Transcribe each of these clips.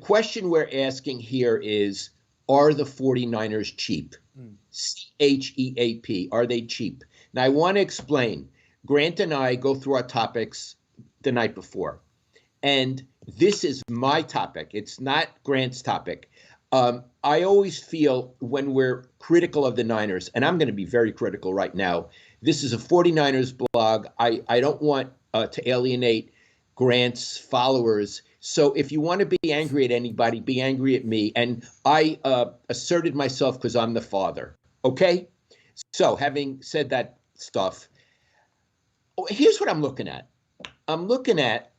question we're asking here is, are the 49ers cheap? CHEAP. Are they cheap? Now, I want to explain. Grant and I go through our topics the night before, and this is my topic. It's not Grant's topic. I always feel when we're critical of the Niners, and I'm going to be very critical right now. This is a 49ers blog. I don't want to alienate Grant's followers. So if you want to be angry at anybody, be angry at me. And I asserted myself because I'm the father. Okay? So having said that stuff, here's what I'm looking at. I'm looking at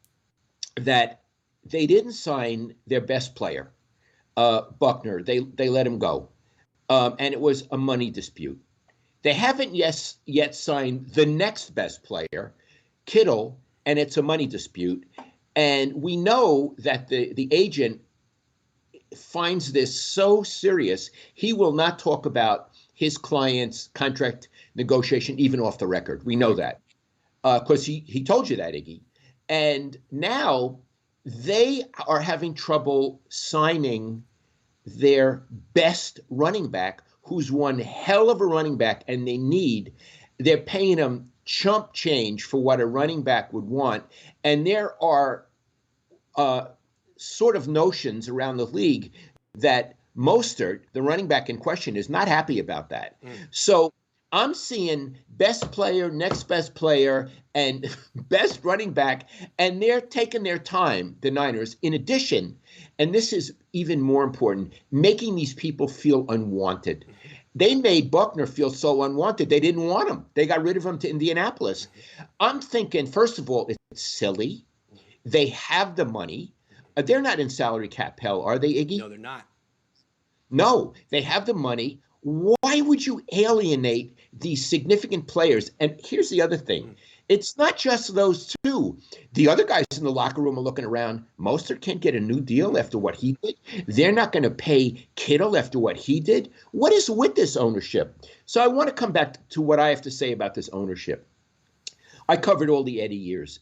that they didn't sign their best player, Buckner. They let him go. And it was a money dispute. They haven't yet signed the next best player, Kittle, and it's a money dispute. And we know that the agent finds this so serious, he will not talk about his client's contract negotiation even off the record. We know that because he told you that, Iggy. And now they are having trouble signing their best running back, who's one hell of a running back, and they're paying him chump change for what a running back would want. And there are sort of notions around the league that Mostert, the running back in question, is not happy about that. So I'm seeing best player, next best player, and best running back, and they're taking their time, the Niners, in addition, and this is even more important, making these people feel unwanted. They made Buckner feel so unwanted, they didn't want him. They got rid of him to Indianapolis. I'm thinking, first of all, it's silly. They have the money. They're not in salary cap hell, are they, Iggy? No, they're not. No, they have the money. Why would you alienate these significant players? And here's the other thing. It's not just those two. The other guys in the locker room are looking around. Mostert can't get a new deal after what he did. They're not going to pay Kittle after what he did. What is with this ownership? So I want to come back to what I have to say about this ownership. I covered all the Eddie years.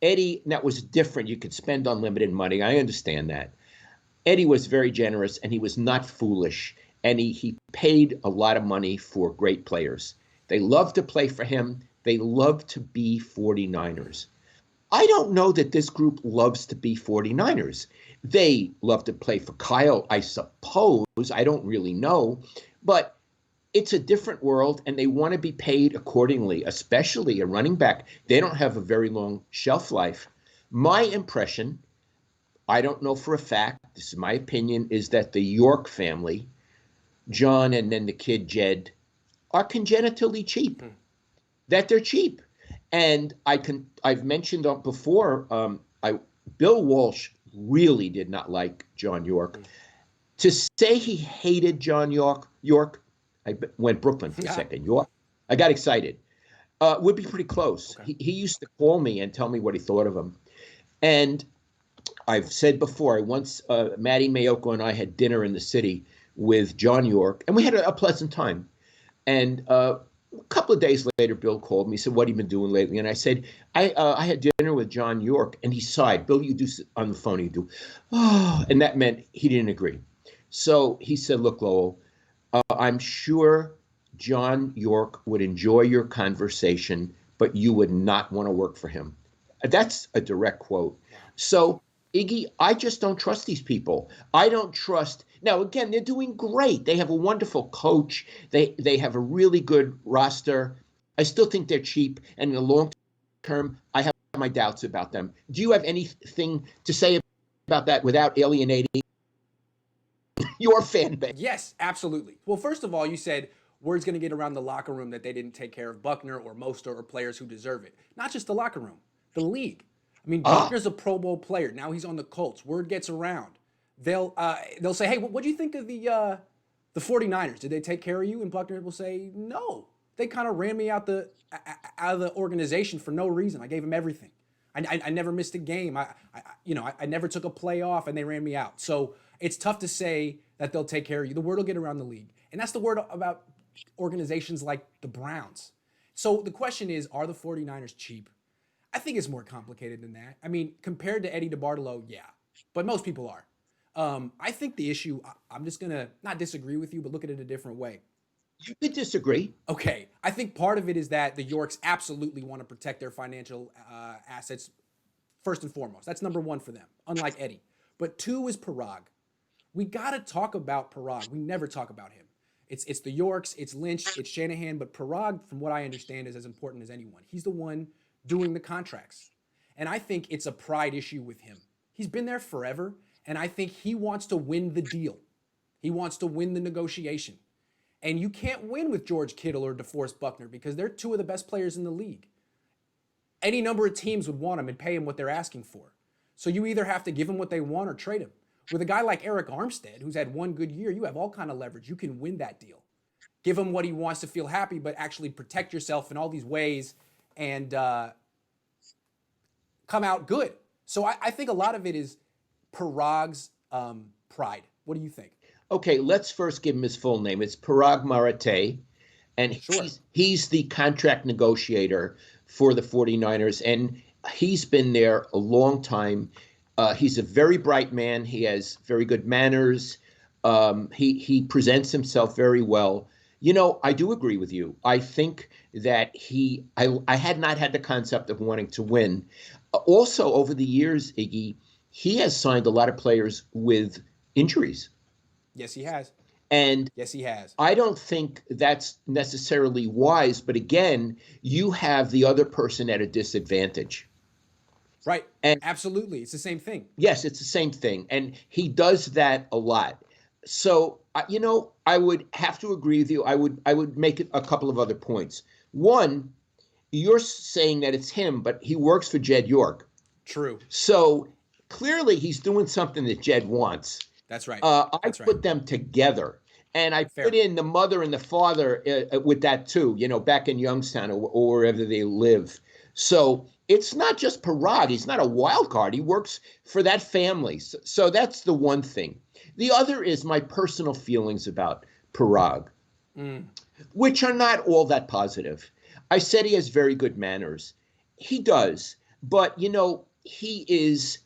Eddie, that was different. You could spend unlimited money. I understand that. Eddie was very generous, and he was not foolish. And he paid a lot of money for great players. They loved to play for him. They love to be 49ers. I don't know that this group loves to be 49ers. They love to play for Kyle, I suppose. I don't really know. But it's a different world, and they want to be paid accordingly, especially a running back. They don't have a very long shelf life. My impression, I don't know for a fact, this is my opinion, is that the York family, John and then the kid Jed, are congenitally cheap. That they're cheap. And I've mentioned before, Bill Walsh really did not like John York. To say he hated John York, I went Brooklyn for a second. York, I got excited. Would be pretty close. Okay. He used to call me and tell me what he thought of him. And I've said before, Matty Mayoko and I had dinner in the city with John York, and we had a pleasant time. And a couple of days later, Bill called me. He said, "What have you been doing lately?" And I said, I had dinner with John York, and he sighed. "Bill, you do on the phone, you do." Oh, and that meant he didn't agree. So he said, "Look, Lowell, I'm sure John York would enjoy your conversation, but you would not want to work for him." That's a direct quote. So, Iggy, I just don't trust these people. I don't trust. Now, again, they're doing great. They have a wonderful coach. They have a really good roster. I still think they're cheap. And in the long term, I have my doubts about them. Do you have anything to say about that without alienating your fan base? Yes, absolutely. Well, first of all, you said word's going to get around the locker room that they didn't take care of Buckner or Mostert or players who deserve it. Not just the locker room, the league. I mean, Buckner's a Pro Bowl player. Now he's on the Colts. Word gets around. They'll say, "Hey, what do you think of the 49ers? Did they take care of you?" And Buckner will say, "No. They kind of ran me out of the organization for no reason. I gave them everything. I never missed a game. I never took a play off, and they ran me out." So it's tough to say that they'll take care of you. The word will get around the league, and that's the word about organizations like the Browns. So the question is, are the 49ers cheap? I think it's more complicated than that. I mean, compared to Eddie DeBartolo, yeah, but most people are. I think the issue, I'm just going to not disagree with you, but look at it a different way. You could disagree. Okay. I think part of it is that the Yorks absolutely want to protect their financial assets first and foremost. That's number one for them, unlike Eddie. But two is Parag. We got to talk about Parag. We never talk about him. It's the Yorks, it's Lynch, it's Shanahan, but Parag, from what I understand, is as important as anyone. He's the one doing the contracts. And I think it's a pride issue with him. He's been there forever, and I think he wants to win the deal. He wants to win the negotiation. And you can't win with George Kittle or DeForest Buckner because they're two of the best players in the league. Any number of teams would want him and pay him what they're asking for. So you either have to give him what they want or trade him. With a guy like Eric Armstead, who's had one good year, you have all kind of leverage. You can win that deal. Give him what he wants to feel happy, but actually protect yourself in all these ways and come out good. So I think a lot of it is Parag's pride. What do you think? Okay, let's first give him his full name. It's Parag Marate, and Sure. he's the contract negotiator for the 49ers, and he's been there a long time. He's a very bright man. He has very good manners. He presents himself very well. You know, I do agree with you. I think that I had not had the concept of wanting to win. Also, over the years, Iggy, he has signed a lot of players with injuries. Yes, he has. And Yes, he has. I don't think that's necessarily wise. But again, you have the other person at a disadvantage. Right. And Absolutely. It's the same thing. yes, it's the same thing. And he does that a lot. So, you know, I would have to agree with you. I would make a couple of other points. One, you're saying that it's him, but he works for Jed York. True. So clearly he's doing something that Jed wants. That's right. I That's right. put them together. And I Fair. put in the mother and the father with that too, you know, back in Youngstown or wherever they live. So it's not just Parag. He's not a wild card. He works for that family. So that's the one thing. The other is my personal feelings about Parag, which are not all that positive. I said he has very good manners. He does. But, you know, he is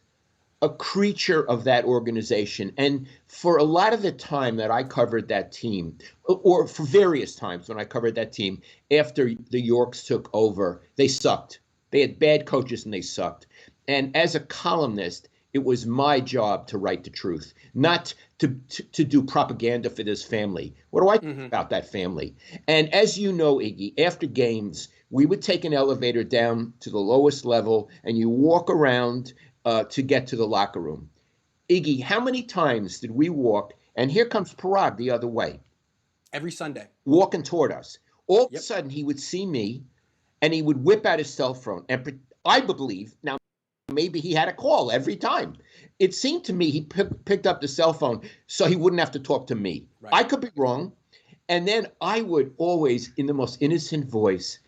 a creature of that organization. And for a lot of the time that I covered that team, or for various times when I covered that team, after the Yorks took over, they sucked. They had bad coaches and they sucked. And as a columnist, it was my job to write the truth, not to do propaganda for this family. What do I think about that family? And as you know, Iggy, after games, we would take an elevator down to the lowest level and you walk around to get to the locker room. Iggy, how many times did we walk? And here comes Parag the other way. Every Sunday. Walking toward us. All of a sudden, he would see me, and he would whip out his cell phone. And I believe, now maybe he had a call every time. It seemed to me he picked up the cell phone so he wouldn't have to talk to me. Right. I could be wrong. And then I would always, in the most innocent voice,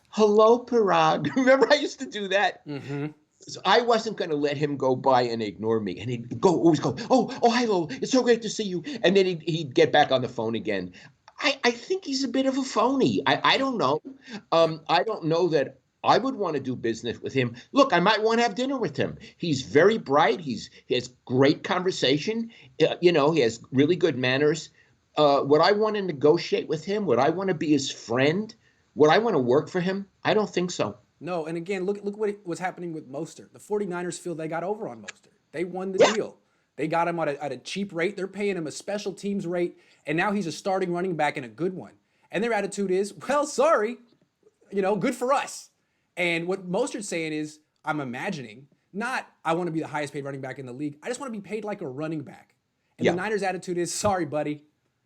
hello, Parag. Remember I used to do that? Mm-hmm. So I wasn't going to let him go by and ignore me. And he'd always go, oh, hi, Lowell. It's so great to see you. And then he'd get back on the phone again. I think he's a bit of a phony. I don't know. I don't know that I would want to do business with him. Look, I might want to have dinner with him. He's very bright. He has great conversation. You know, he has really good manners. Would I want to negotiate with him? Would I want to be his friend? Would I want to work for him? I don't think so. No, and again, look what's happening with Mostert. The 49ers feel they got over on Mostert. They won the deal. They got him at a cheap rate. They're paying him a special teams rate, and now he's a starting running back and a good one. And their attitude is, well, sorry, you know, good for us. And what Mostert's saying is, I'm imagining, not I want to be the highest paid running back in the league. I just want to be paid like a running back. And the Niners' attitude is, sorry, buddy.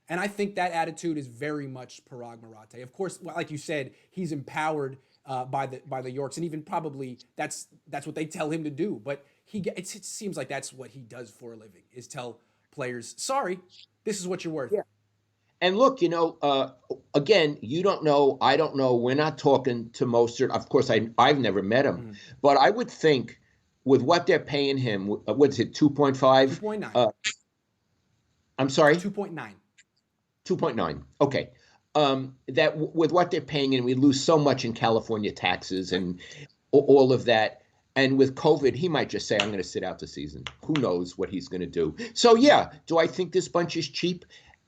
And I think that attitude is very much Parag Marate. Of course, like you said, he's empowered by the Yorks, and even probably that's what they tell him to do. But it seems like that's what he does for a living, is tell players, sorry, this is what you're worth. Yeah. And look, you know, again, you don't know, I don't know. We're not talking to Mostert. Of course, I've never met him, but I would think with what they're paying him, what's it, 2.5? 2.9. I'm sorry? 2.9. 2.9. Okay. That with what they're paying, and we lose so much in California taxes and all of that. And with COVID, he might just say, I'm going to sit out the season. Who knows what he's going to do? So, yeah, do I think this bunch is cheap?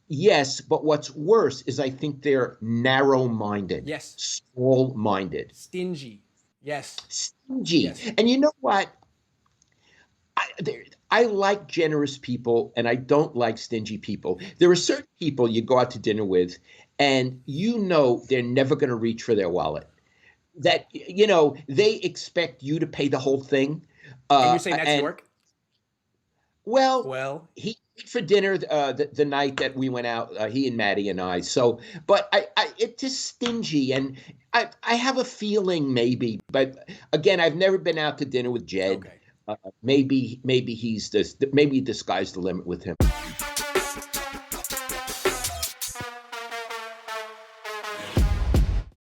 Yes, but what's worse is I think they're narrow-minded, Yes. small-minded, Stingy. Yes. stingy. Yes. And you know what? I like generous people, and I don't like stingy people. There are certain people you go out to dinner with, and you know they're never going to reach for their wallet. That they expect you to pay the whole thing. And you're saying that's And York? well, Well, he ate for dinner the night that we went out. He and Maddie and I. So, but it's just stingy, and I have a feeling maybe, but again, I've never been out to dinner with Jed. okay. Maybe the sky's the limit with him.